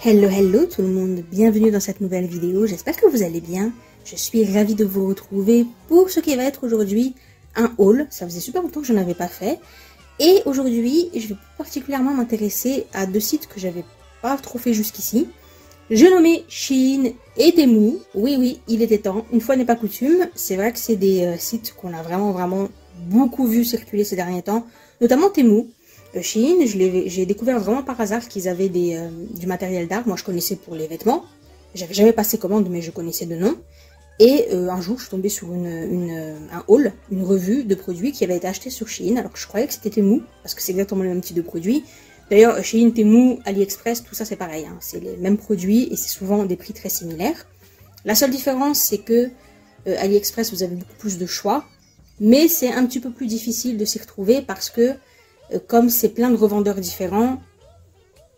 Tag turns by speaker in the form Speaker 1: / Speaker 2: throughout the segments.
Speaker 1: Hello hello tout le monde, bienvenue dans cette nouvelle vidéo, j'espère que vous allez bien. Je suis ravie de vous retrouver pour ce qui va être aujourd'hui un haul, ça faisait super longtemps que je n'en avais pas fait. Et aujourd'hui, je vais particulièrement m'intéresser à deux sites que j'avais pas trop fait jusqu'ici. J'ai nommé Shein et Temu. Oui, il était temps, une fois n'est pas coutume. C'est vrai que c'est des sites qu'on a vraiment beaucoup vu circuler ces derniers temps, notamment Temu. Shein, j'ai découvert vraiment par hasard qu'ils avaient du matériel d'art. Moi, je connaissais pour les vêtements. J'avais jamais passé commande, mais je connaissais de nom. Et un jour, je suis tombée sur un haul, une revue de produits qui avait été acheté sur Shein, alors que je croyais que c'était Temu, parce que c'est exactement le même type de produit. D'ailleurs, Shein, Temu, AliExpress, tout ça c'est pareil. Hein. C'est les mêmes produits et c'est souvent des prix très similaires. La seule différence, c'est que AliExpress, vous avez beaucoup plus de choix, mais c'est un petit peu plus difficile de s'y retrouver parce que comme c'est plein de revendeurs différents,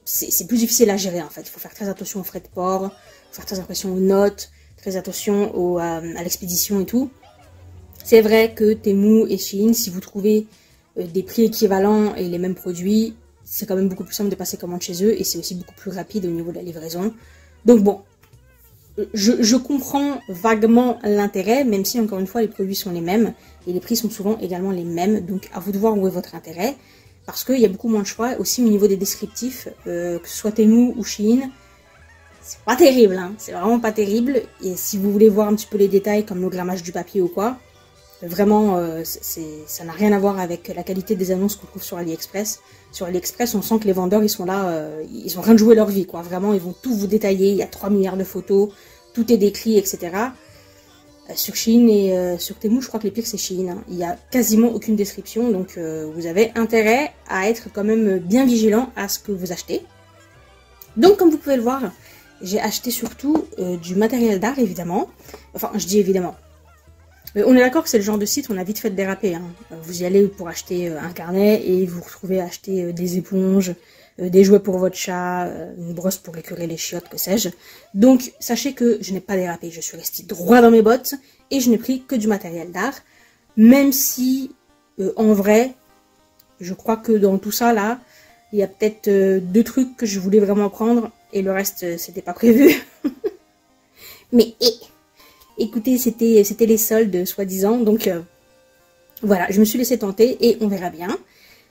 Speaker 1: c'est plus difficile à gérer en fait. Il faut faire très attention aux frais de port, il faut faire très attention aux notes, très attention à l'expédition et tout. C'est vrai que Temu et Shein, si vous trouvez des prix équivalents et les mêmes produits, c'est quand même beaucoup plus simple de passer commande chez eux et c'est aussi beaucoup plus rapide au niveau de la livraison. Donc bon, je comprends vaguement l'intérêt, même si encore une fois les produits sont les mêmes et les prix sont souvent également les mêmes. Donc à vous de voir où est votre intérêt. Parce qu'il y a beaucoup moins de choix, aussi au niveau des descriptifs, que ce soit Temu ou Shein, c'est pas terrible, hein, c'est vraiment pas terrible. Et si vous voulez voir un petit peu les détails, comme le grammage du papier ou quoi, vraiment, ça n'a rien à voir avec la qualité des annonces qu'on trouve sur AliExpress. Sur AliExpress, on sent que les vendeurs, ils sont là, ils sont en train de jouer leur vie, quoi. Vraiment, ils vont tout vous détailler, il y a 3 milliards de photos, tout est décrit, etc. Sur Shein et sur Temu, je crois que les pires c'est Shein. Hein. Il n'y a quasiment aucune description, donc vous avez intérêt à être quand même bien vigilant à ce que vous achetez. Donc comme vous pouvez le voir, j'ai acheté surtout du matériel d'art évidemment. Enfin, je dis évidemment. On est d'accord que c'est le genre de site où on a vite fait de déraper. Hein. Vous y allez pour acheter un carnet et vous retrouvez à acheter des éponges, des jouets pour votre chat, une brosse pour écurer les chiottes, que sais-je. Donc, sachez que je n'ai pas dérapé, je suis restée droit dans mes bottes et je n'ai pris que du matériel d'art. Même si, en vrai, je crois que dans tout ça, là, il y a peut-être 2 trucs que je voulais vraiment prendre et le reste, c'était pas prévu. Mais, écoutez, c'était les soldes, soi-disant, donc voilà, je me suis laissée tenter et on verra bien.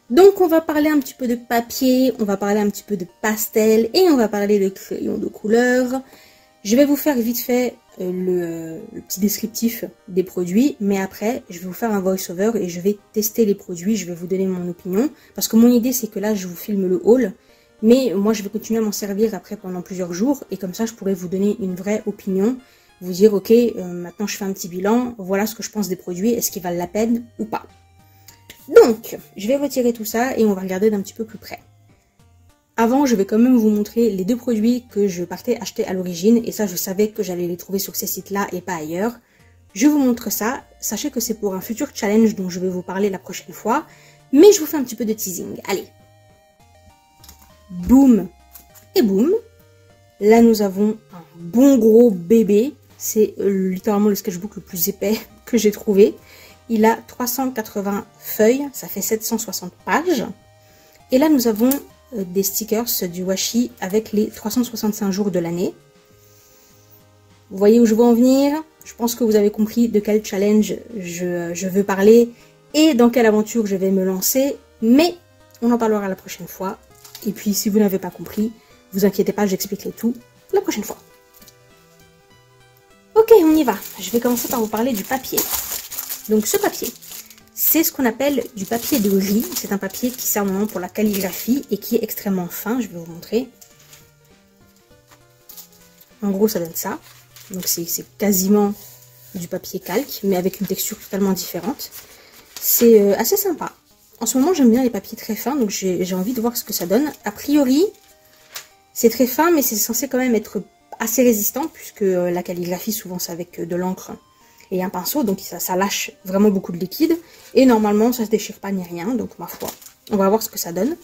Speaker 1: Donc on va parler un petit peu de papier, on va parler un petit peu de pastel et on va parler de crayons de couleur. Je vais vous faire vite fait le petit descriptif des produits, mais après je vais vous faire un voice-over et je vais tester les produits, je vais vous donner mon opinion. Parce que mon idée c'est que là je vous filme le haul, mais moi je vais continuer à m'en servir après pendant plusieurs jours et comme ça je pourrai vous donner une vraie opinion. Vous dire ok, maintenant je fais un petit bilan, voilà ce que je pense des produits, est-ce qu'ils valent la peine ou pas. Donc, je vais retirer tout ça et on va regarder d'un petit peu plus près. Avant, je vais quand même vous montrer les 2 produits que je partais acheter à l'origine. Et ça, je savais que j'allais les trouver sur ces sites-là et pas ailleurs. Je vous montre ça. Sachez que c'est pour un futur challenge dont je vais vous parler la prochaine fois. Mais je vous fais un petit peu de teasing. Allez. Boum et boum. Là, nous avons un bon gros bébé. C'est littéralement le sketchbook le plus épais que j'ai trouvé. Il a 380 feuilles, ça fait 760 pages. Et là, nous avons des stickers du washi avec les 365 jours de l'année. Vous voyez où je veux en venir? Je pense que vous avez compris de quel challenge je veux parler et dans quelle aventure je vais me lancer. Mais on en parlera la prochaine fois. Et puis, si vous n'avez pas compris, vous inquiétez pas, j'expliquerai tout la prochaine fois. Ok, on y va. Je vais commencer par vous parler du papier. Donc ce papier, c'est ce qu'on appelle du papier de riz. C'est un papier qui sert normalement pour la calligraphie et qui est extrêmement fin. Je vais vous montrer. En gros, ça donne ça. Donc c'est quasiment du papier calque, mais avec une texture totalement différente. C'est assez sympa. En ce moment, j'aime bien les papiers très fins, donc j'ai envie de voir ce que ça donne. A priori, c'est très fin, mais c'est censé quand même être assez résistant, puisque la calligraphie, souvent, c'est avec de l'encre et un pinceau, donc ça lâche vraiment beaucoup de liquide. Et normalement, ça se déchire pas ni rien, donc ma foi, on va voir ce que ça donne.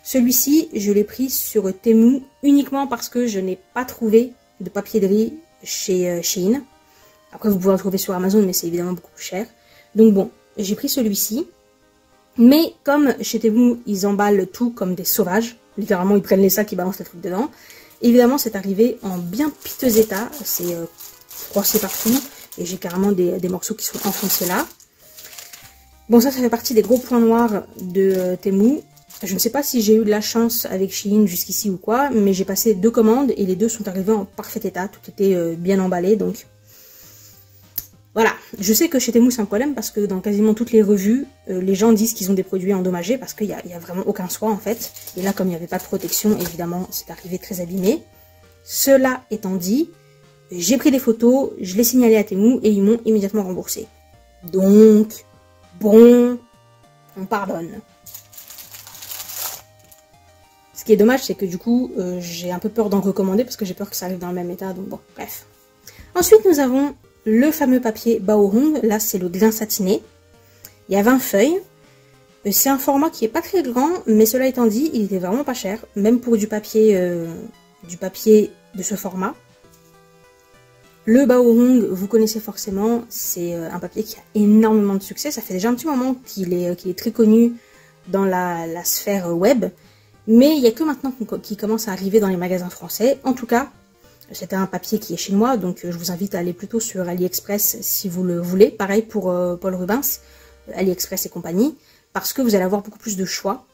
Speaker 1: Celui-ci, je l'ai pris sur Temu uniquement parce que je n'ai pas trouvé de papier de riz chez Shein. Après, vous pouvez en trouver sur Amazon, mais c'est évidemment beaucoup plus cher. Donc bon, j'ai pris celui-ci. Mais comme chez Temu, ils emballent tout comme des sauvages. Littéralement, ils prennent les sacs, ils balancent les trucs dedans. Évidemment, c'est arrivé en bien piteux état. C'est froissé partout. Et j'ai carrément des morceaux qui sont enfoncés là. Bon, ça fait partie des gros points noirs de Temu. Je ne sais pas si j'ai eu de la chance avec Shein jusqu'ici ou quoi, mais j'ai passé 2 commandes et les 2 sont arrivés en parfait état. Tout était bien emballé, donc voilà. Je sais que chez Temu c'est un problème parce que dans quasiment toutes les revues, les gens disent qu'ils ont des produits endommagés parce qu'il n'y a vraiment aucun soin en fait. Et là, comme il n'y avait pas de protection, évidemment, c'est arrivé très abîmé. Cela étant dit, j'ai pris des photos, je l'ai signalé à Temu et ils m'ont immédiatement remboursé. Donc, bon, on pardonne. Ce qui est dommage, c'est que du coup, j'ai un peu peur d'en recommander parce que j'ai peur que ça arrive dans le même état, donc bon, bref. Ensuite, nous avons le fameux papier Baohong. Là, c'est le grain satiné. Il y a 20 feuilles. C'est un format qui est pas très grand, mais cela étant dit, il était vraiment pas cher, même pour du papier de ce format. Le Baohong, vous connaissez forcément, c'est un papier qui a énormément de succès. Ça fait déjà un petit moment qu'il est très connu dans la sphère web. Mais il n'y a que maintenant qu'il commence à arriver dans les magasins français. En tout cas, c'est un papier qui est chinois, donc je vous invite à aller plutôt sur AliExpress si vous le voulez. Pareil pour Paul Rubens, AliExpress et compagnie, parce que vous allez avoir beaucoup plus de choix.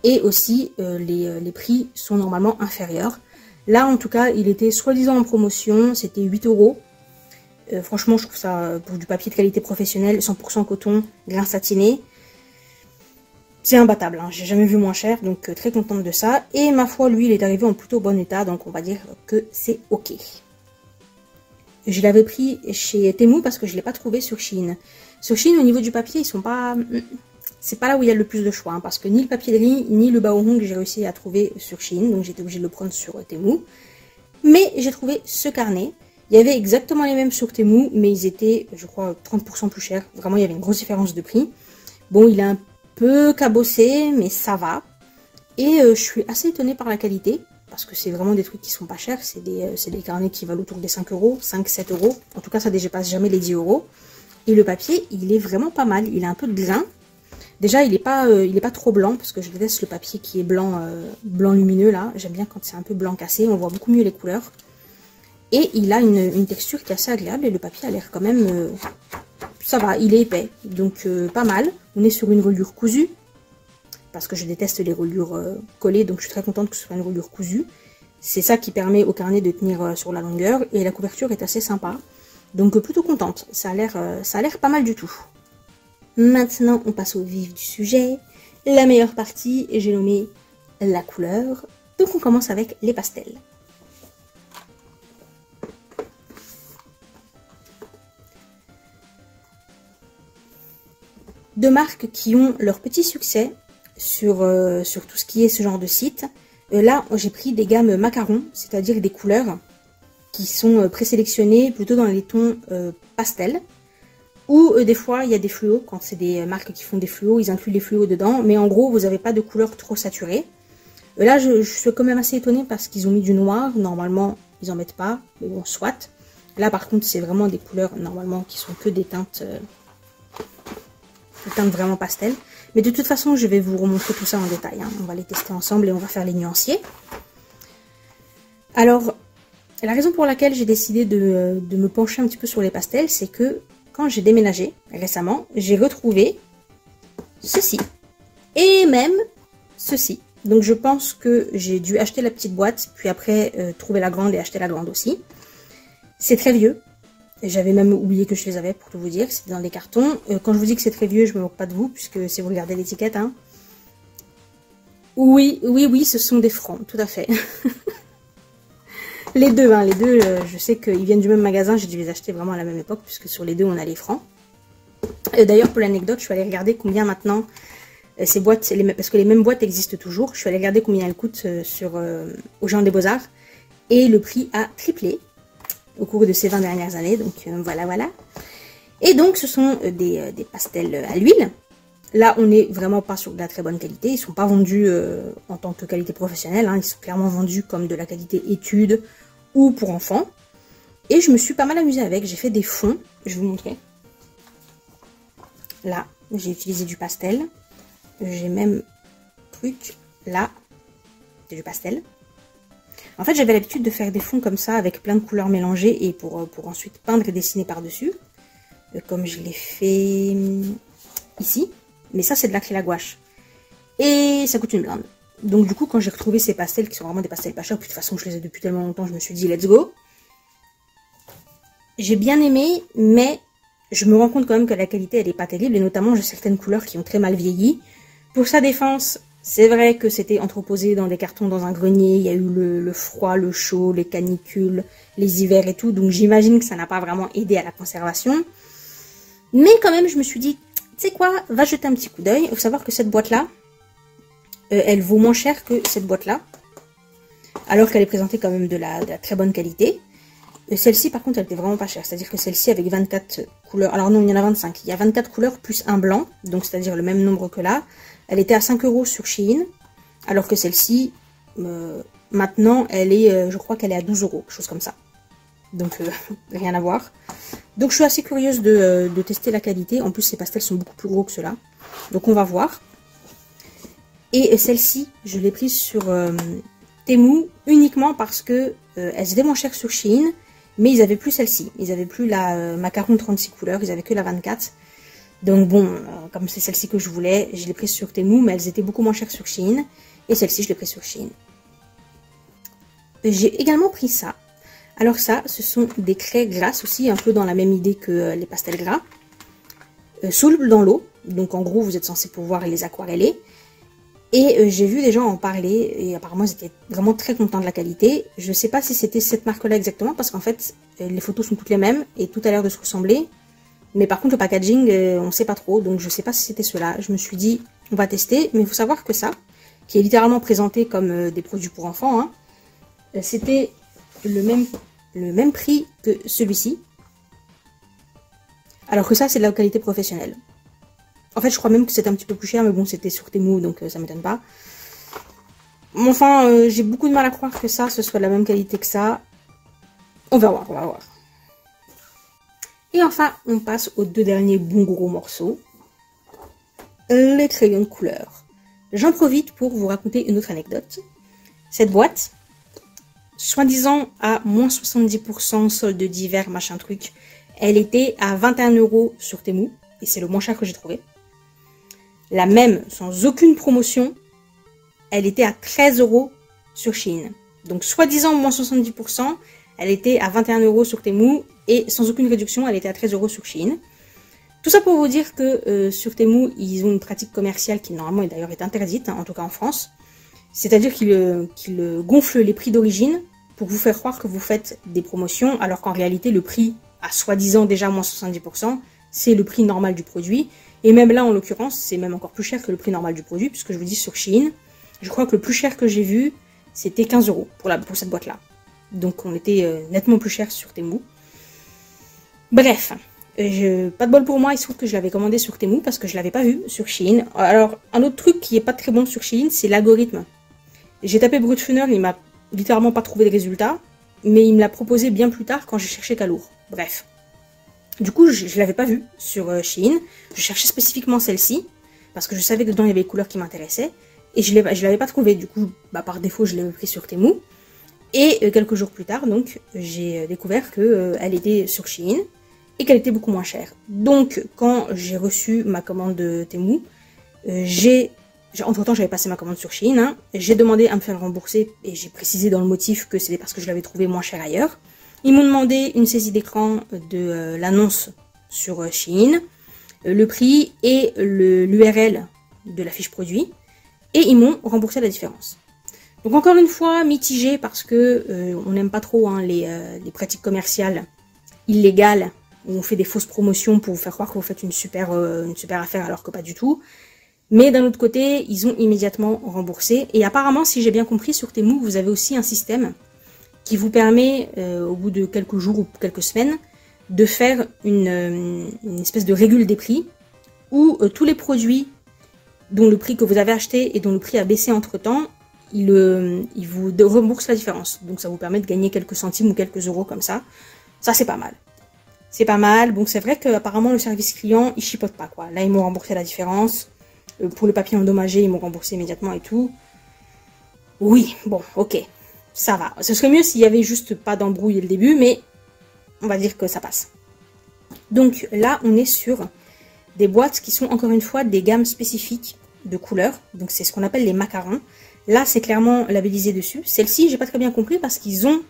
Speaker 1: Et aussi, les prix sont normalement inférieurs. Là, en tout cas, il était soi-disant en promotion, c'était 8 €. Franchement, je trouve ça, pour du papier de qualité professionnelle, 100% coton, grain satiné, c'est imbattable, hein. J'ai jamais vu moins cher, donc très contente de ça. Et ma foi, lui, il est arrivé en plutôt bon état, donc on va dire que c'est ok. Je l'avais pris chez Temu parce que je ne l'ai pas trouvé sur Shein. Sur Shein, au niveau du papier, ils sont pas... C'est pas là où il y a le plus de choix, hein, parce que ni le papier de riz, ni le Baohong, j'ai réussi à trouver sur Shein, donc j'étais obligée de le prendre sur Temu. Mais j'ai trouvé ce carnet. Il y avait exactement les mêmes sur Temu, mais ils étaient, je crois, 30% plus chers. Vraiment, il y avait une grosse différence de prix. Bon, il est un peu cabossé, mais ça va. Et je suis assez étonnée par la qualité, parce que c'est vraiment des trucs qui sont pas chers. C'est des carnets qui valent autour des 5 €, 5-7 €. En tout cas, ça ne dépasse jamais les 10 €. Et le papier, il est vraiment pas mal. Il a un peu de grain. Déjà, il est pas trop blanc, parce que je déteste le papier qui est blanc, blanc lumineux, là. J'aime bien quand c'est un peu blanc cassé, on voit beaucoup mieux les couleurs. Et il a une texture qui est assez agréable, et le papier a l'air quand même... ça va, il est épais, donc pas mal. On est sur une reliure cousue, parce que je déteste les reliures collées, donc je suis très contente que ce soit une reliure cousue. C'est ça qui permet au carnet de tenir sur la longueur, et la couverture est assez sympa. Donc plutôt contente, ça a l'air pas mal du tout. Maintenant, on passe au vif du sujet. La meilleure partie, j'ai nommé la couleur. Donc on commence avec les pastels. Deux marques qui ont leur petit succès sur tout ce qui est ce genre de site. Là, j'ai pris des gammes macarons, c'est-à-dire des couleurs qui sont présélectionnées plutôt dans les tons pastels. Ou des fois, il y a des fluos, quand c'est des marques qui font des fluos, ils incluent les fluos dedans. Mais en gros, vous n'avez pas de couleur trop saturée. Là, je suis quand même assez étonnée parce qu'ils ont mis du noir. Normalement, ils n'en mettent pas, mais bon, soit. Là, par contre, c'est vraiment des couleurs, normalement, qui sont que des teintes vraiment pastel. Mais de toute façon, je vais vous remontrer tout ça en détail, hein. On va les tester ensemble et on va faire les nuanciers. Alors, la raison pour laquelle j'ai décidé de me pencher un petit peu sur les pastels, c'est que quand j'ai déménagé récemment, j'ai retrouvé ceci. Et même ceci. Donc je pense que j'ai dû acheter la petite boîte, puis après trouver la grande et acheter la grande aussi. C'est très vieux. J'avais même oublié que je les avais, pour tout vous dire. C'était dans des cartons. Quand je vous dis que c'est très vieux, je me moque pas de vous, puisque si vous regardez l'étiquette, hein. Oui, ce sont des francs, tout à fait. Les deux, hein, je sais qu'ils viennent du même magasin, j'ai dû les acheter vraiment à la même époque, puisque sur les deux, on a les francs. D'ailleurs, pour l'anecdote, je suis allée regarder combien maintenant ces boîtes, parce que les mêmes boîtes existent toujours, je suis allée regarder combien elles coûtent au Géant des Beaux-Arts, et le prix a triplé au cours de ces 20 dernières années, donc voilà. Et donc, ce sont des pastels à l'huile. Là, on n'est vraiment pas sur de la très bonne qualité. Ils ne sont pas vendus en tant que qualité professionnelle, hein. Ils sont clairement vendus comme de la qualité étude ou pour enfants. Et je me suis pas mal amusée avec. J'ai fait des fonds. Je vais vous montrer. Là, j'ai utilisé du pastel. J'ai même truc là, c'est du pastel. En fait, j'avais l'habitude de faire des fonds comme ça, avec plein de couleurs mélangées, et pour ensuite peindre et dessiner par-dessus. Comme je l'ai fait ici. Mais ça, c'est de l'acrylique à gouache. Et ça coûte une blinde. Donc du coup, quand j'ai retrouvé ces pastels, qui sont vraiment des pastels pas chers, puis de toute façon, je les ai depuis tellement longtemps, je me suis dit, let's go. J'ai bien aimé, mais je me rends compte quand même que la qualité, elle est pas terrible, et notamment, j'ai certaines couleurs qui ont très mal vieilli. Pour sa défense, c'est vrai que c'était entreposé dans des cartons dans un grenier, il y a eu le froid, le chaud, les canicules, les hivers et tout, donc j'imagine que ça n'a pas vraiment aidé à la conservation. Mais quand même, je me suis dit, tu sais quoi, va jeter un petit coup d'œil. Il faut savoir que cette boîte-là, elle vaut moins cher que cette boîte-là, alors qu'elle est présentée quand même de la très bonne qualité. Celle-ci, par contre, elle était vraiment pas chère. C'est-à-dire que celle-ci, avec 24 couleurs... Alors non, il y en a 25. Il y a 24 couleurs plus un blanc, donc c'est-à-dire le même nombre que là. Elle était à 5 € sur Shein, alors que celle-ci, maintenant, elle est... je crois qu'elle est à 12 €, quelque chose comme ça. Donc, rien à voir. Donc, je suis assez curieuse de tester la qualité. En plus, ces pastels sont beaucoup plus gros que ceux-là. Donc, on va voir. Et celle-ci, je l'ai prise sur Temu uniquement parce que elles étaient moins chères sur Shein. Mais ils avaient plus celle-ci. Ils avaient plus la macaron 36 couleurs. Ils avaient que la 24. Donc bon, comme c'est celle-ci que je voulais, je l'ai prise sur Temu. Mais elles étaient beaucoup moins chères sur Shein. Et celle-ci, je l'ai prise sur Shein. J'ai également pris ça. Alors ça, ce sont des craies grasses aussi, un peu dans la même idée que les pastels gras. Solubles dans l'eau. Donc en gros, vous êtes censé pouvoir les aquareller. Et j'ai vu des gens en parler, et apparemment ils étaient vraiment très contents de la qualité. Je ne sais pas si c'était cette marque-là exactement, parce qu'en fait, les photos sont toutes les mêmes, et tout a l'air de se ressembler. Mais par contre, le packaging, on ne sait pas trop, donc je ne sais pas si c'était cela. Je me suis dit, on va tester, mais il faut savoir que ça, qui est littéralement présenté comme des produits pour enfants, hein, c'était le même prix que celui-ci. Alors que ça, c'est de la qualité professionnelle. En fait, je crois même que c'était un petit peu plus cher, mais bon, c'était sur Temu, donc ça m'étonne pas. Enfin, j'ai beaucoup de mal à croire que ça, ce soit de la même qualité que ça. On va voir, on va voir. Et enfin, on passe aux deux derniers bons gros morceaux. Les crayons de couleur. J'en profite pour vous raconter une autre anecdote. Cette boîte, soi-disant à moins 70% solde d'hiver, machin truc, elle était à 21 € sur Temu, et c'est le moins cher que j'ai trouvé. La même, sans aucune promotion, elle était à 13 € sur Shein. Donc, soi-disant moins 70%, elle était à 21 € sur Temu, et sans aucune réduction, elle était à 13 € sur Shein. Tout ça pour vous dire que sur Temu, ils ont une pratique commerciale qui normalement d'ailleurs est interdite, hein, en tout cas en France. C'est-à-dire qu'ils gonflent les prix d'origine pour vous faire croire que vous faites des promotions, alors qu'en réalité, le prix, à soi-disant déjà moins 70%, c'est le prix normal du produit. Et même là, en l'occurrence, c'est même encore plus cher que le prix normal du produit, puisque je vous dis sur Shein, je crois que le plus cher que j'ai vu, c'était 15 € pour cette boîte-là. Donc on était nettement plus cher sur Temu. Bref, pas de bol pour moi, il se trouve que je l'avais commandé sur Temu parce que je l'avais pas vu sur Shein. Alors, un autre truc qui est pas très bon sur Shein, c'est l'algorithme. J'ai tapé Brutfuner, il m'a littéralement pas trouvé de résultat, mais il me l'a proposé bien plus tard quand j'ai cherché Calour. Bref. Du coup, je l'avais pas vu sur Shein. Je cherchais spécifiquement celle-ci, parce que je savais que dedans il y avait les couleurs qui m'intéressaient. Et je l'avais pas trouvé. Du coup, par défaut, je l'avais pris sur Temu. Et quelques jours plus tard, donc, j'ai découvert qu'elle était sur Shein et qu'elle était beaucoup moins chère. Donc, quand j'ai reçu ma commande de Temu, entre-temps, j'avais passé ma commande sur Shein. Hein, j'ai demandé à me faire rembourser et j'ai précisé dans le motif que c'était parce que je l'avais trouvé moins cher ailleurs. Ils m'ont demandé une saisie d'écran de l'annonce sur Shein, le prix et l'URL de la fiche produit. Et ils m'ont remboursé la différence. Donc encore une fois, mitigé parce que on n'aime pas trop hein, les pratiques commerciales illégales où on fait des fausses promotions pour vous faire croire que vous faites une super affaire alors que pas du tout. Mais d'un autre côté, ils ont immédiatement remboursé. Et apparemment, si j'ai bien compris, sur Temu, vous avez aussi un système qui vous permet, au bout de quelques jours ou quelques semaines, de faire une espèce de régule des prix où tous les produits dont le prix que vous avez acheté et dont le prix a baissé entre-temps, il vous rembourse la différence. Donc ça vous permet de gagner quelques centimes ou quelques euros comme ça. Ça, c'est pas mal. C'est pas mal. Bon, c'est vrai qu'apparemment, le service client, il chipote pas, quoi. Là, ils m'ont remboursé la différence. Pour le papier endommagé, ils m'ont remboursé immédiatement et tout. Oui, bon, ok. ça va. Ce serait mieux s'il y avait juste pas d'embrouille dès le début, mais on va dire que ça passe. Donc là, on est sur des boîtes qui sont encore une fois des gammes spécifiques de couleurs. Donc c'est ce qu'on appelle les macarons. Là, c'est clairement labellisé dessus. Celle-ci, j'ai pas très bien compris parce qu'ils ont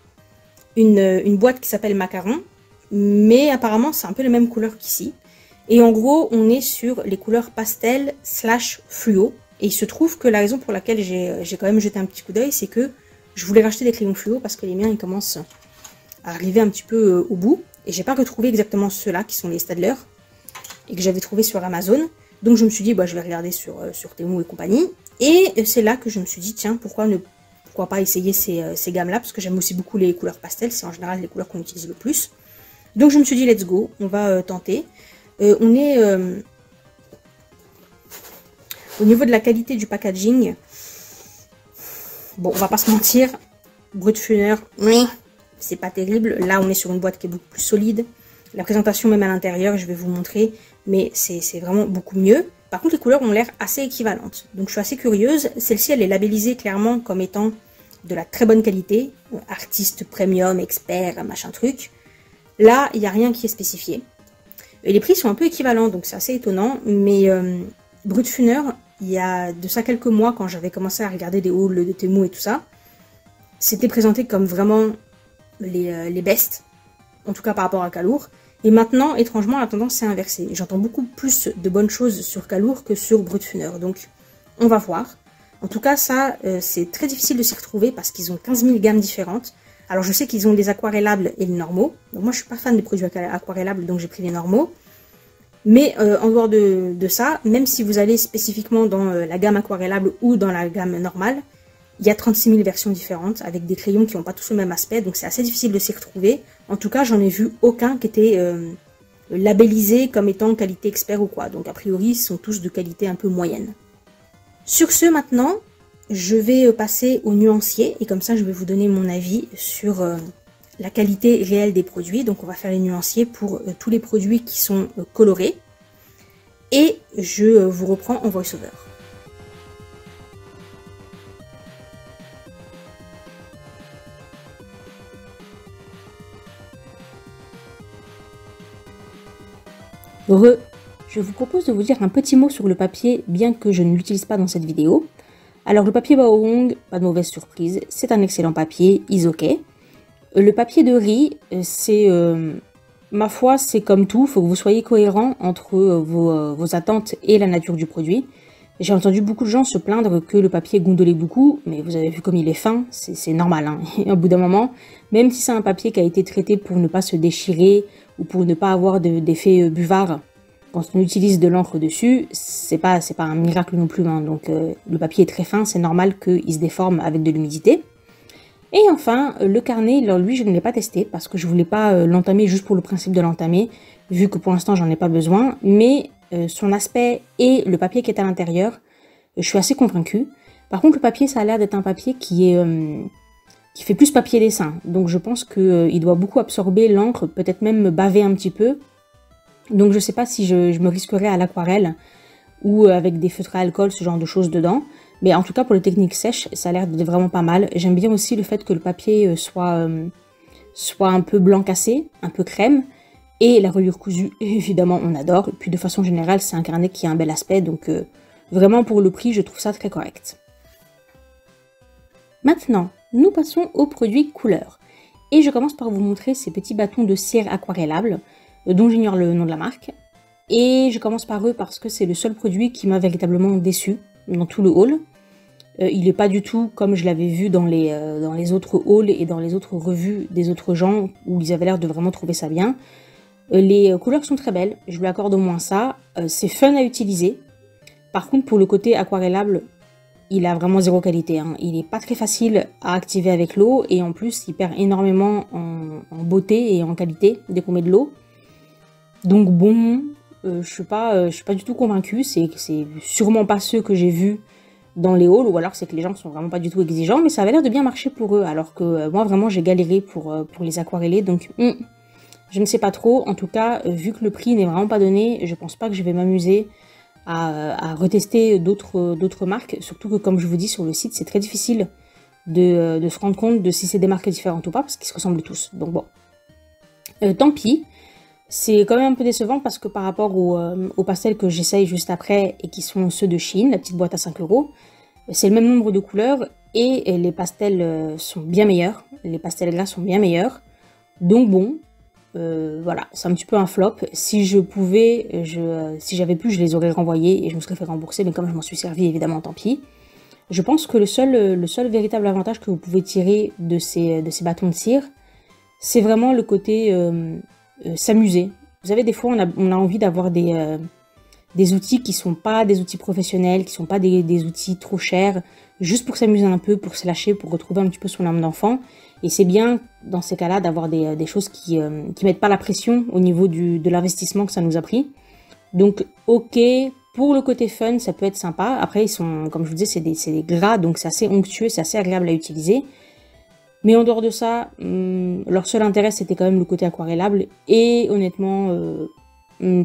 Speaker 1: une boîte qui s'appelle macaron, mais apparemment c'est un peu les mêmes couleurs qu'ici. Et en gros, on est sur les couleurs pastel / fluo. Et il se trouve que la raison pour laquelle j'ai quand même jeté un petit coup d'œil, c'est que je voulais racheter des crayons fluo parce que les miens ils commencent à arriver un petit peu au bout. Et j'ai pas retrouvé exactement ceux-là qui sont les Staedtler et que j'avais trouvé sur Amazon. Donc je me suis dit, bah, je vais regarder sur Temu et compagnie. Et c'est là que je me suis dit, tiens, pourquoi pas essayer ces gammes-là, parce que j'aime aussi beaucoup les couleurs pastel, c'est en général les couleurs qu'on utilise le plus. Donc je me suis dit, let's go, on va tenter. On est au niveau de la qualité du packaging. Bon, on va pas se mentir, Brutfuner, c'est pas terrible. Là, on est sur une boîte qui est beaucoup plus solide. La présentation même à l'intérieur, je vais vous montrer, mais c'est vraiment beaucoup mieux. Par contre, les couleurs ont l'air assez équivalentes. Donc, je suis assez curieuse. Celle-ci, elle est labellisée clairement comme étant de la très bonne qualité. Artiste premium, expert, machin truc. Là, il n'y a rien qui est spécifié. Et les prix sont un peu équivalents, donc c'est assez étonnant. Mais Brutfuner, il y a de ça quelques mois, quand j'avais commencé à regarder des hauls de Temu et tout ça, c'était présenté comme vraiment les best, en tout cas par rapport à Calour. Et maintenant, étrangement, la tendance s'est inversée. J'entends beaucoup plus de bonnes choses sur Calour que sur Brutfuner. Donc, on va voir. En tout cas, ça, c'est très difficile de s'y retrouver parce qu'ils ont 15 000 gammes différentes. Alors, je sais qu'ils ont les aquarellables et les normaux. Donc, moi, je suis pas fan des produits aquarellables, donc j'ai pris les normaux. Mais en dehors de ça, même si vous allez spécifiquement dans la gamme aquarellable ou dans la gamme normale, il y a 36 000 versions différentes avec des crayons qui n'ont pas tous le même aspect, donc c'est assez difficile de s'y retrouver. En tout cas, j'en ai vu aucun qui était labellisé comme étant qualité expert ou quoi. Donc a priori, ils sont tous de qualité un peu moyenne. Sur ce, maintenant, je vais passer au nuancier et comme ça, je vais vous donner mon avis sur la qualité réelle des produits. Donc on va faire les nuanciers pour tous les produits qui sont colorés. Et je vous reprends en voice-over. Je vous propose de vous dire un petit mot sur le papier, bien que je ne l'utilise pas dans cette vidéo. Alors le papier Baohong, pas de mauvaise surprise, c'est un excellent papier, is ok. Le papier de riz, c'est, ma foi, c'est comme tout, il faut que vous soyez cohérent entre vos attentes et la nature du produit. J'ai entendu beaucoup de gens se plaindre que le papier gondolait beaucoup, mais vous avez vu comme il est fin, c'est normal. Hein. Et au bout d'un moment, même si c'est un papier qui a été traité pour ne pas se déchirer ou pour ne pas avoir d'effet buvard, quand on utilise de l'encre dessus, c'est pas un miracle non plus. Hein. Donc le papier est très fin, c'est normal qu'il se déforme avec de l'humidité. Et enfin, le carnet, alors lui je ne l'ai pas testé parce que je voulais pas l'entamer juste pour le principe de l'entamer, vu que pour l'instant j'en ai pas besoin, mais son aspect et le papier qui est à l'intérieur, je suis assez convaincue. Par contre, le papier, ça a l'air d'être un papier qui fait plus papier dessin. Donc je pense qu'il doit beaucoup absorber l'encre, peut-être même me baver un petit peu. Donc je sais pas si je me risquerais à l'aquarelle ou avec des feutres à alcool, ce genre de choses dedans. Mais en tout cas, pour les techniques sèches, ça a l'air d'être vraiment pas mal. J'aime bien aussi le fait que le papier soit un peu blanc cassé, un peu crème. Et la reliure cousue, évidemment, on adore. Et puis de façon générale, c'est un carnet qui a un bel aspect. Donc vraiment, pour le prix, je trouve ça très correct. Maintenant, nous passons aux produits couleurs. Et je commence par vous montrer ces petits bâtons de cire aquarellables, dont j'ignore le nom de la marque. Et je commence par eux parce que c'est le seul produit qui m'a véritablement déçu dans tout le haul. Il n'est pas du tout comme je l'avais vu dans les autres hauls et dans les autres revues des autres gens où ils avaient l'air de vraiment trouver ça bien. Les couleurs sont très belles, je lui accorde au moins ça. C'est fun à utiliser. Par contre, pour le côté aquarellable, il a vraiment zéro qualité. Hein. Il n'est pas très facile à activer avec l'eau et en plus, il perd énormément en beauté et en qualité dès qu'on met de l'eau. Donc bon, je suis pas du tout convaincue. C'est sûrement pas ceux que j'ai vus dans les hauls, ou alors c'est que les gens sont vraiment pas du tout exigeants, mais ça avait l'air de bien marcher pour eux, alors que moi vraiment j'ai galéré pour les aquareller, donc je ne sais pas trop. En tout cas, vu que le prix n'est vraiment pas donné, je pense pas que je vais m'amuser à retester d'autres marques, surtout que comme je vous dis sur le site, c'est très difficile de se rendre compte de si c'est des marques différentes ou pas, parce qu'ils se ressemblent tous. Donc bon, tant pis. C'est quand même un peu décevant parce que par rapport aux pastels que j'essaye juste après et qui sont ceux de Shein, la petite boîte à 5 €, c'est le même nombre de couleurs et les pastels sont bien meilleurs. Les pastels gras sont bien meilleurs. Donc bon, voilà, c'est un petit peu un flop. Si je pouvais, si j'avais pu, je les aurais renvoyés et je me serais fait rembourser, mais comme je m'en suis servi, évidemment, tant pis. Je pense que le seul véritable avantage que vous pouvez tirer de ces bâtons de cire, c'est vraiment le côté s'amuser. Vous savez, des fois, on a envie d'avoir des outils qui sont pas des outils professionnels, qui sont pas des outils trop chers, juste pour s'amuser un peu, pour se lâcher, pour retrouver un petit peu son âme d'enfant. Et c'est bien, dans ces cas-là, d'avoir des choses qui mettent pas la pression au niveau de l'investissement que ça nous a pris. Donc, ok, pour le côté fun, ça peut être sympa. Après, ils sont, comme je vous disais, c'est des gras, donc c'est assez onctueux, c'est assez agréable à utiliser. Mais en dehors de ça, leur seul intérêt, c'était quand même le côté aquarellable. Et honnêtement,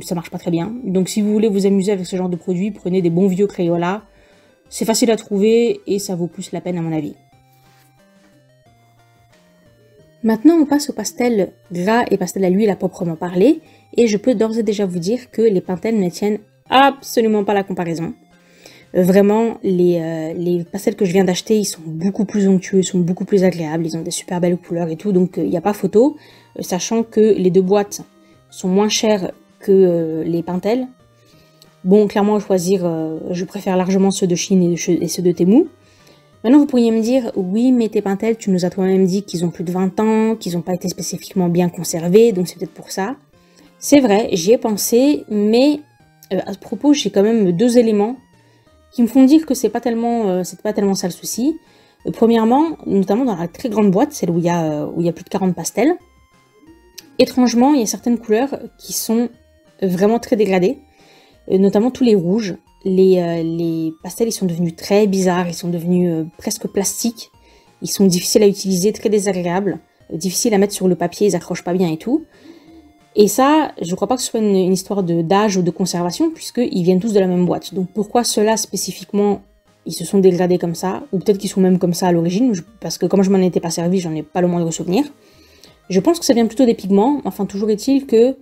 Speaker 1: ça marche pas très bien. Donc si vous voulez vous amuser avec ce genre de produit, prenez des bons vieux Crayola. C'est facile à trouver et ça vaut plus la peine à mon avis. Maintenant, on passe au pastel gras et pastel à l'huile à proprement parler. Et je peux d'ores et déjà vous dire que les Pentel ne tiennent absolument pas la comparaison. Vraiment, les pastels que je viens d'acheter, ils sont beaucoup plus onctueux, ils sont beaucoup plus agréables, ils ont des super belles couleurs et tout, donc il n'y a pas photo. Sachant que les deux boîtes sont moins chères que les Pentel. Bon, clairement, à choisir, je préfère largement ceux de Shein et ceux de Temu. Maintenant, vous pourriez me dire, oui, mais tes Pentel, tu nous as toi-même dit qu'ils ont plus de 20 ans, qu'ils n'ont pas été spécifiquement bien conservés, donc c'est peut-être pour ça. C'est vrai, j'y ai pensé, mais à ce propos, j'ai quand même deux éléments qui me font dire que c'est pas tellement ça le souci. Premièrement, notamment dans la très grande boîte, celle où il y a plus de 40 pastels, étrangement, il y a certaines couleurs qui sont vraiment très dégradées, notamment tous les rouges. Les pastels, ils sont devenus très bizarres, ils sont devenus presque plastiques, ils sont difficiles à utiliser, très désagréables, difficiles à mettre sur le papier, ils accrochent pas bien et tout. Et ça, je ne crois pas que ce soit une histoire d'âge ou de conservation, puisqu'ils viennent tous de la même boîte. Donc pourquoi ceux-là spécifiquement, ils se sont dégradés comme ça, ou peut-être qu'ils sont même comme ça à l'origine, parce que comme je m'en étais pas servi, j'en ai pas le moindre souvenir. Je pense que ça vient plutôt des pigments, enfin toujours est-il que,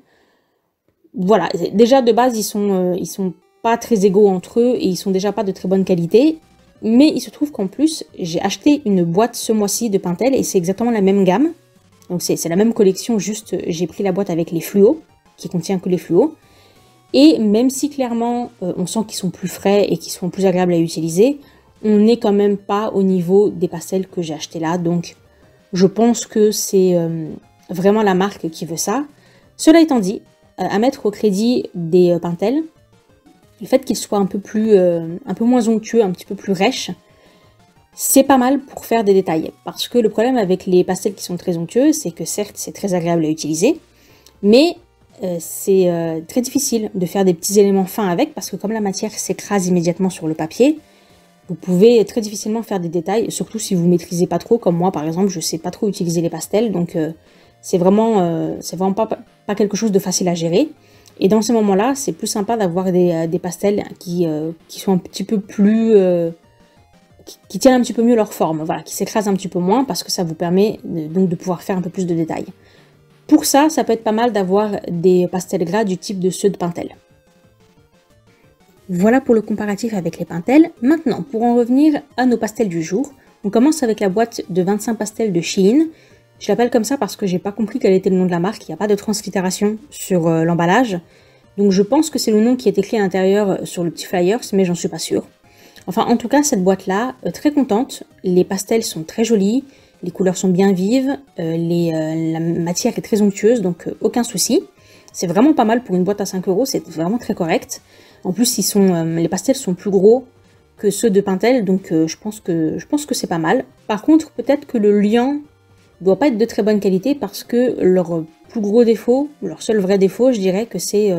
Speaker 1: voilà, déjà de base ils sont pas très égaux entre eux, et ils sont déjà pas de très bonne qualité, mais il se trouve qu'en plus, j'ai acheté une boîte ce mois-ci de Pentel, et c'est exactement la même gamme. Donc c'est la même collection, juste j'ai pris la boîte avec les fluos, qui contient que les fluos. Et même si clairement on sent qu'ils sont plus frais et qu'ils sont plus agréables à utiliser, on n'est quand même pas au niveau des pastels que j'ai achetés là. Donc je pense que c'est vraiment la marque qui veut ça. Cela étant dit, à mettre au crédit des Pentel, le fait qu'ils soient un peu moins onctueux, un petit peu plus rêches, c'est pas mal pour faire des détails, parce que le problème avec les pastels qui sont très onctueux, c'est que certes c'est très agréable à utiliser, mais c'est très difficile de faire des petits éléments fins avec, parce que comme la matière s'écrase immédiatement sur le papier, vous pouvez très difficilement faire des détails, surtout si vous maîtrisez pas trop, comme moi par exemple, je sais pas trop utiliser les pastels, donc c'est vraiment pas quelque chose de facile à gérer. Et dans ces moments-là, c'est plus sympa d'avoir des pastels qui sont un petit peu plus... qui tiennent un petit peu mieux leur forme, voilà, qui s'écrasent un petit peu moins parce que ça vous permet donc de pouvoir faire un peu plus de détails. Pour ça, ça peut être pas mal d'avoir des pastels gras du type de ceux de Pentel. Voilà pour le comparatif avec les Pentel. Maintenant, pour en revenir à nos pastels du jour, on commence avec la boîte de 25 pastels de Shein. Je l'appelle comme ça parce que j'ai pas compris quel était le nom de la marque, il n'y a pas de translittération sur l'emballage. Donc je pense que c'est le nom qui est écrit à l'intérieur sur le petit flyers, mais j'en suis pas sûre. Enfin, en tout cas, cette boîte-là, très contente. Les pastels sont très jolis, les couleurs sont bien vives, la matière est très onctueuse, donc aucun souci. C'est vraiment pas mal pour une boîte à 5 €, c'est vraiment très correct. En plus, les pastels sont plus gros que ceux de Pentel, donc je pense que c'est pas mal. Par contre, peut-être que le liant doit pas être de très bonne qualité parce que leur plus gros défaut, leur seul vrai défaut, je dirais que c'est...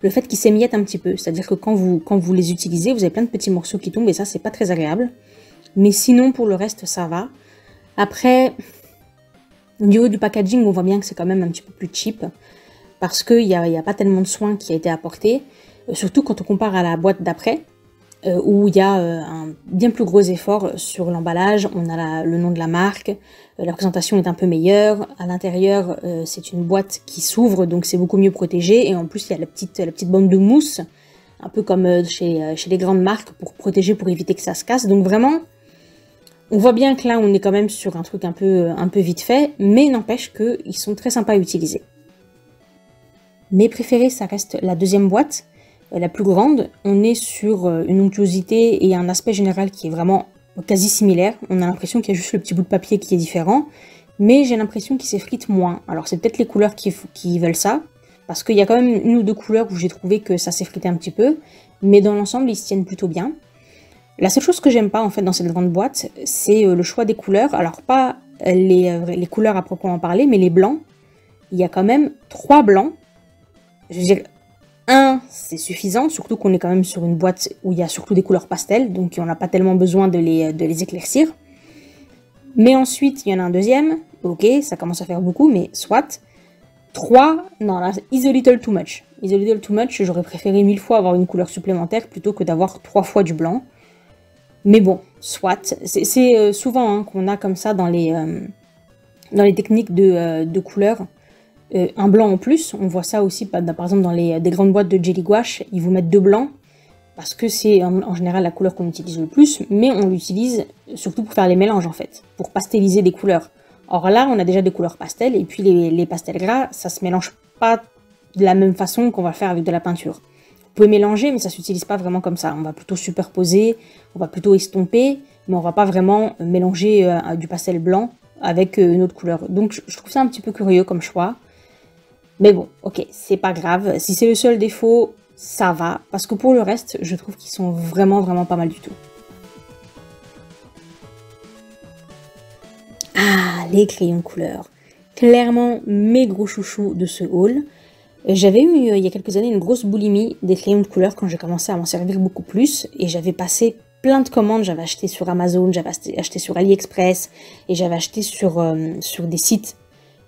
Speaker 1: le fait qu'ils s'émiettent un petit peu, c'est-à-dire que quand vous les utilisez, vous avez plein de petits morceaux qui tombent et ça, c'est pas très agréable. Mais sinon, pour le reste, ça va. Après, au niveau du packaging, on voit bien que c'est quand même un petit peu plus cheap parce qu'il n'y a pas tellement de soin qui a été apporté, surtout quand on compare à la boîte d'après. où il y a un bien plus gros effort sur l'emballage. On a le nom de la marque, la présentation est un peu meilleure. À l'intérieur, c'est une boîte qui s'ouvre, donc c'est beaucoup mieux protégé. Et en plus, il y a la petite bande de mousse, un peu comme chez les grandes marques, pour protéger, pour éviter que ça se casse. Donc vraiment, on voit bien que là, on est quand même sur un truc un peu vite fait, mais n'empêche qu'ils sont très sympas à utiliser. Mes préférés, ça reste la deuxième boîte, la plus grande. On est sur une onctuosité et un aspect général qui est vraiment quasi similaire. On a l'impression qu'il y a juste le petit bout de papier qui est différent, mais j'ai l'impression qu'il s'effrite moins. Alors c'est peut-être les couleurs qui veulent ça, parce qu'il y a quand même une ou deux couleurs où j'ai trouvé que ça s'effritait un petit peu, mais dans l'ensemble, ils se tiennent plutôt bien. La seule chose que j'aime pas en fait dans cette grande boîte, c'est le choix des couleurs. Alors pas les couleurs à proprement parler, mais les blancs. Il y a quand même 3 blancs. Je veux dire, un, c'est suffisant, surtout qu'on est quand même sur une boîte où il y a surtout des couleurs pastel, donc on n'a pas tellement besoin de les éclaircir. Mais ensuite, il y en a un deuxième. Ok, ça commence à faire beaucoup, mais soit. 3, non là, is a little too much. Is a little too much, j'aurais préféré 1000 fois avoir une couleur supplémentaire plutôt que d'avoir 3 fois du blanc. Mais bon, soit. C'est souvent hein, qu'on a comme ça dans les techniques de couleurs, un blanc en plus. On voit ça aussi, par exemple, dans des grandes boîtes de jelly gouache, ils vous mettent 2 blancs, parce que c'est en général la couleur qu'on utilise le plus, mais on l'utilise surtout pour faire les mélanges en fait, pour pastelliser des couleurs. Or là, on a déjà des couleurs pastel, et puis les pastels gras, ça se mélange pas de la même façon qu'on va le faire avec de la peinture. Vous pouvez mélanger, mais ça s'utilise pas vraiment comme ça. On va plutôt superposer, on va plutôt estomper, mais on va pas vraiment mélanger du pastel blanc avec une autre couleur. Donc je trouve ça un petit peu curieux comme choix. Mais bon, ok, c'est pas grave. Si c'est le seul défaut, ça va. Parce que pour le reste, je trouve qu'ils sont vraiment pas mal du tout. Ah, les crayons de couleur. Clairement, mes gros chouchous de ce haul. J'avais eu il y a quelques années une grosse boulimie des crayons de couleur quand j'ai commencé à m'en servir beaucoup plus. Et j'avais passé plein de commandes. J'avais acheté sur Amazon, j'avais acheté sur AliExpress. Et j'avais acheté sur des sites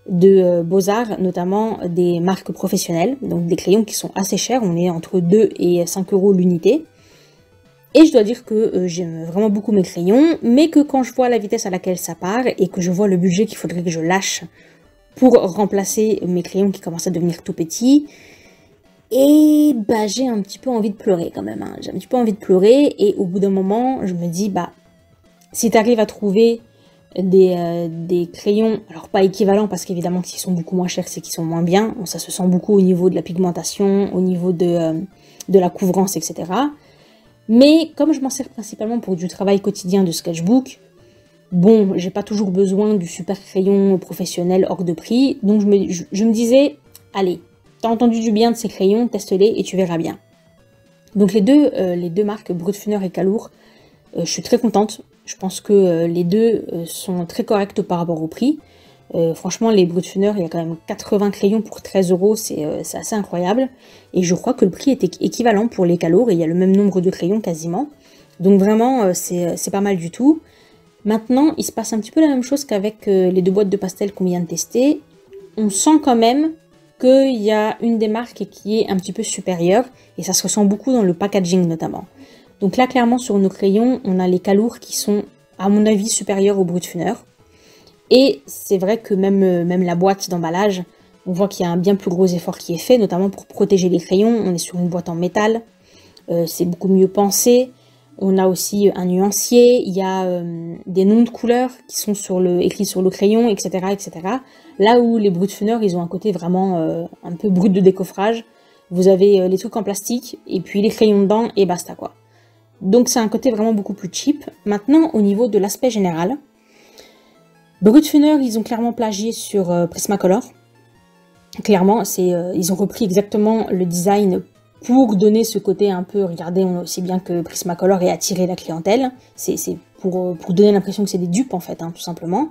Speaker 1: de Beaux-Arts, notamment des marques professionnelles. Donc des crayons qui sont assez chers. On est entre 2 et 5 € l'unité. Et je dois dire que j'aime vraiment beaucoup mes crayons, mais que quand je vois la vitesse à laquelle ça part et que je vois le budget qu'il faudrait que je lâche pour remplacer mes crayons qui commencent à devenir tout petits, et bah j'ai un petit peu envie de pleurer quand même. Hein. J'ai un petit peu envie de pleurer et au bout d'un moment, je me dis, bah, si tu arrives à trouver des crayons, alors pas équivalents parce qu'évidemment s'ils sont beaucoup moins chers, c'est qu'ils sont moins bien, ça se sent beaucoup au niveau de la pigmentation, au niveau de la couvrance, etc. Mais comme je m'en sers principalement pour du travail quotidien de sketchbook, bon, j'ai pas toujours besoin du super crayon professionnel hors de prix, donc je me disais, allez, t'as entendu du bien de ces crayons, teste-les et tu verras bien. Donc les deux marques, Brutfuner et Calour, je suis très contente. Je pense que les deux sont très corrects par rapport au prix. Franchement, les Brutfuner, il y a quand même 80 crayons pour 13 €, c'est assez incroyable. Et je crois que le prix est équivalent pour les Calour, et il y a le même nombre de crayons quasiment. Donc vraiment, c'est pas mal du tout. Maintenant, il se passe un petit peu la même chose qu'avec les 2 boîtes de pastel qu'on vient de tester. On sent quand même qu'il y a une des marques qui est un petit peu supérieure, et ça se ressent beaucoup dans le packaging notamment. Donc là, clairement, sur nos crayons, on a les Calour qui sont, à mon avis, supérieurs aux Brutfuner. Et c'est vrai que même la boîte d'emballage, on voit qu'il y a un bien plus gros effort qui est fait, notamment pour protéger les crayons. On est sur une boîte en métal, c'est beaucoup mieux pensé. On a aussi un nuancier, il y a des noms de couleurs qui sont écrits sur le crayon, etc., etc. Là où les Brutfuner, ils ont un côté vraiment un peu brut de décoffrage. Vous avez les trucs en plastique, et puis les crayons dedans, et basta quoi. Donc c'est un côté vraiment beaucoup plus cheap. Maintenant, au niveau de l'aspect général, Brutfuner, ils ont clairement plagié sur Prismacolor. Clairement, ils ont repris exactement le design pour donner ce côté un peu, regardez, on a aussi bien que Prismacolor et attirer la clientèle. C'est pour donner l'impression que c'est des dupes en fait, hein, tout simplement.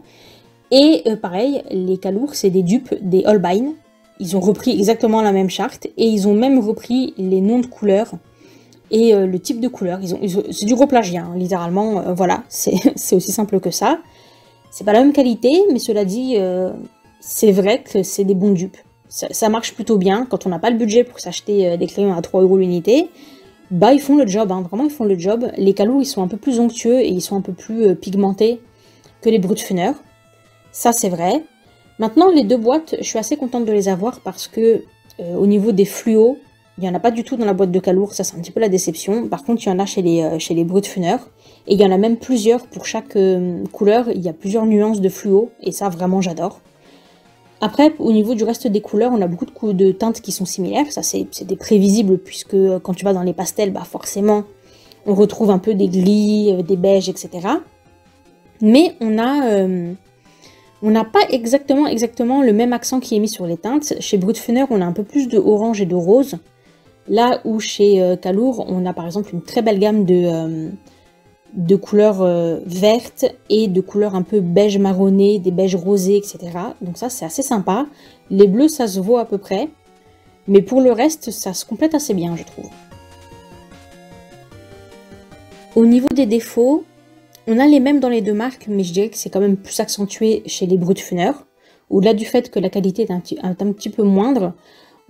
Speaker 1: Et pareil, les Calour, c'est des dupes des Holbein. Ils ont repris exactement la même charte et ils ont même repris les noms de couleurs et le type de couleur. C'est du gros plagiat, hein, littéralement, voilà, c'est aussi simple que ça. C'est pas la même qualité, mais cela dit, c'est vrai que c'est des bons dupes. Ça marche plutôt bien quand on n'a pas le budget pour s'acheter des crayons à 3 € l'unité. bah ils font le job, hein, vraiment ils font le job. Les calours ils sont un peu plus onctueux et ils sont un peu plus pigmentés que les Brutfuner. Ça c'est vrai. Maintenant les deux boîtes, je suis assez contente de les avoir parce que au niveau des fluos, il n'y en a pas du tout dans la boîte de calours, ça c'est un petit peu la déception. Par contre il y en a chez les Brutfuner. Et il y en a même plusieurs pour chaque couleur, il y a plusieurs nuances de fluo et ça vraiment j'adore. Après, au niveau du reste des couleurs, on a beaucoup de teintes qui sont similaires. Ça, c'est des prévisibles puisque quand tu vas dans les pastels, bah forcément, on retrouve un peu des gris, des beiges, etc. Mais on n'a pas exactement le même accent qui est mis sur les teintes. Chez Brutfuner, on a un peu plus de orange et de rose. Là où chez Calour, on a par exemple une très belle gamme de couleurs vertes et de couleurs un peu beige marronné, des beiges rosés, etc. Donc ça, c'est assez sympa. Les bleus, ça se vaut à peu près. Mais pour le reste, ça se complète assez bien, je trouve. Au niveau des défauts, on a les mêmes dans les deux marques, mais je dirais que c'est quand même plus accentué chez les Brutfuner. Au-delà du fait que la qualité est un petit peu moindre,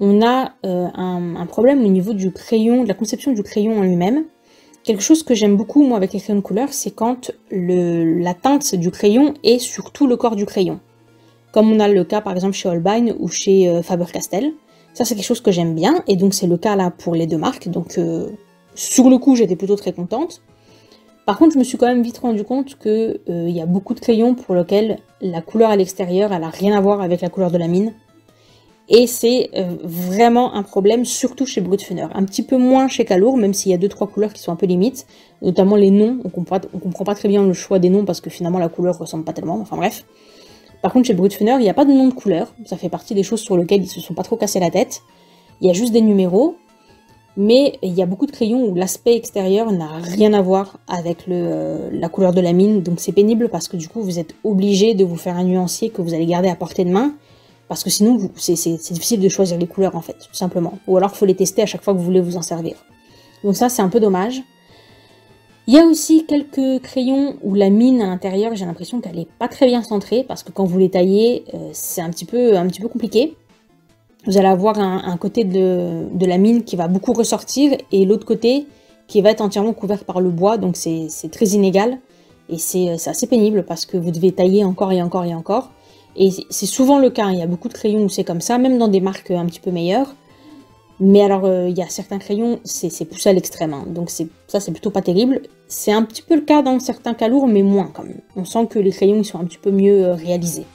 Speaker 1: on a un problème au niveau du crayon, de la conception du crayon en lui-même. Quelque chose que j'aime beaucoup, moi, avec les crayons de couleur, c'est quand la teinte du crayon est sur tout le corps du crayon. Comme on a le cas, par exemple, chez Holbein ou chez Faber-Castell. Ça, c'est quelque chose que j'aime bien, et donc c'est le cas là pour les deux marques. Donc, sur le coup, j'étais plutôt très contente. Par contre, je me suis quand même vite rendu compte qu'il y a beaucoup de crayons pour lesquels la couleur à l'extérieur, elle n'a rien à voir avec la couleur de la mine. Et c'est vraiment un problème, surtout chez Brutfuner. Un petit peu moins chez Calour, même s'il y a 2-3 couleurs qui sont un peu limites. Notamment les noms, on comprend pas très bien le choix des noms parce que finalement la couleur ressemble pas tellement, enfin bref. Par contre chez Brutfuner, il n'y a pas de nom de couleur, ça fait partie des choses sur lesquelles ils se sont pas trop cassés la tête. Il y a juste des numéros, mais il y a beaucoup de crayons où l'aspect extérieur n'a rien à voir avec la couleur de la mine. Donc c'est pénible parce que du coup vous êtes obligé de vous faire un nuancier que vous allez garder à portée de main. Parce que sinon, c'est difficile de choisir les couleurs, en fait, tout simplement. Ou alors, il faut les tester à chaque fois que vous voulez vous en servir. Donc ça, c'est un peu dommage. Il y a aussi quelques crayons où la mine à l'intérieur, j'ai l'impression qu'elle n'est pas très bien centrée, parce que quand vous les taillez, c'est un petit peu compliqué. Vous allez avoir un côté de la mine qui va beaucoup ressortir, et l'autre côté qui va être entièrement couvert par le bois, donc c'est très inégal. Et c'est assez pénible, parce que vous devez tailler encore et encore et encore. Et c'est souvent le cas, il y a beaucoup de crayons où c'est comme ça, même dans des marques un petit peu meilleures. Mais alors, il y a certains crayons, c'est poussé à l'extrême, hein. Donc ça, c'est plutôt pas terrible. C'est un petit peu le cas dans certains Calours, mais moins quand même. On sent que les crayons, ils sont un petit peu mieux réalisés.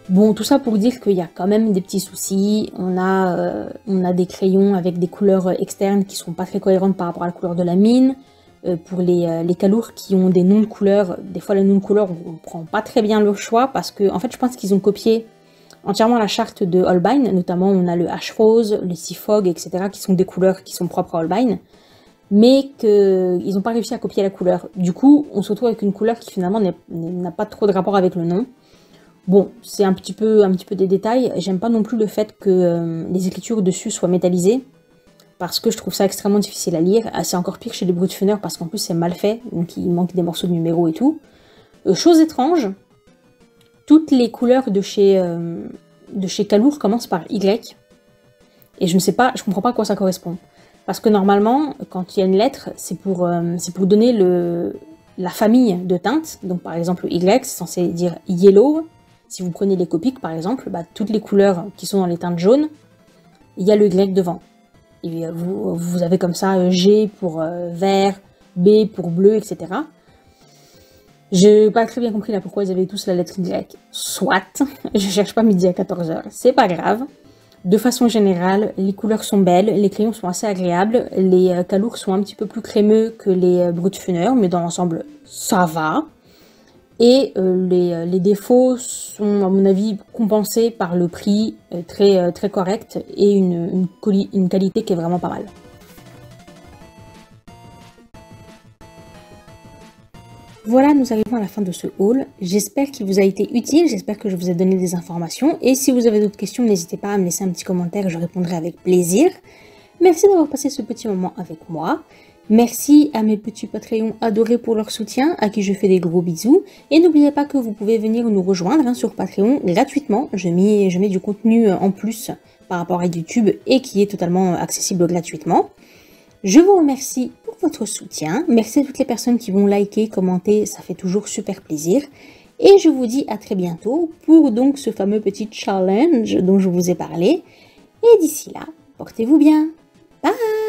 Speaker 1: Bon, tout ça pour dire qu'il y a quand même des petits soucis. On a des crayons avec des couleurs externes qui sont pas très cohérentes par rapport à la couleur de la mine. Pour les Calours qui ont des noms de couleurs, des fois les noms de couleurs on prend pas très bien le choix parce que en fait je pense qu'ils ont copié entièrement la charte de Holbein, notamment on a le H-Rose, le Seafog, etc. qui sont des couleurs qui sont propres à Holbein, mais qu'ils n'ont pas réussi à copier la couleur. Du coup on se retrouve avec une couleur qui finalement n'a pas trop de rapport avec le nom. Bon, c'est un petit peu des détails, j'aime pas non plus le fait que les écritures dessus soient métallisées, parce que je trouve ça extrêmement difficile à lire. C'est encore pire chez les Brutfuner parce qu'en plus c'est mal fait, donc il manque des morceaux de numéros et tout. Chose étrange, toutes les couleurs de chez Calour commencent par Y. Et je comprends pas à quoi ça correspond. Parce que normalement, quand il y a une lettre, c'est pour donner la famille de teintes. Donc par exemple le Y, c'est censé dire yellow. Si vous prenez les Copic par exemple, bah, toutes les couleurs qui sont dans les teintes jaunes, il y a le Y devant. Et vous avez comme ça G pour vert, B pour bleu, etc. J'ai pas très bien compris là pourquoi ils avaient tous la lettre Y. Soit, je cherche pas midi à 14h, c'est pas grave. De façon générale, les couleurs sont belles, les crayons sont assez agréables, les Calours sont un petit peu plus crémeux que les Brutfuner, mais dans l'ensemble, ça va. Et les défauts sont, à mon avis, compensés par le prix très correct et une qualité qui est vraiment pas mal. Voilà, nous arrivons à la fin de ce haul. J'espère qu'il vous a été utile, j'espère que je vous ai donné des informations. Et si vous avez d'autres questions, n'hésitez pas à me laisser un petit commentaire, je répondrai avec plaisir. Merci d'avoir passé ce petit moment avec moi. Merci à mes petits Patreons adorés pour leur soutien, à qui je fais des gros bisous. Et n'oubliez pas que vous pouvez venir nous rejoindre sur Patreon gratuitement. Je mets du contenu en plus par rapport à YouTube et qui est totalement accessible gratuitement. Je vous remercie pour votre soutien. Merci à toutes les personnes qui vont liker, commenter, ça fait toujours super plaisir. Et je vous dis à très bientôt pour donc ce fameux petit challenge dont je vous ai parlé. Et d'ici là, portez-vous bien. Bye!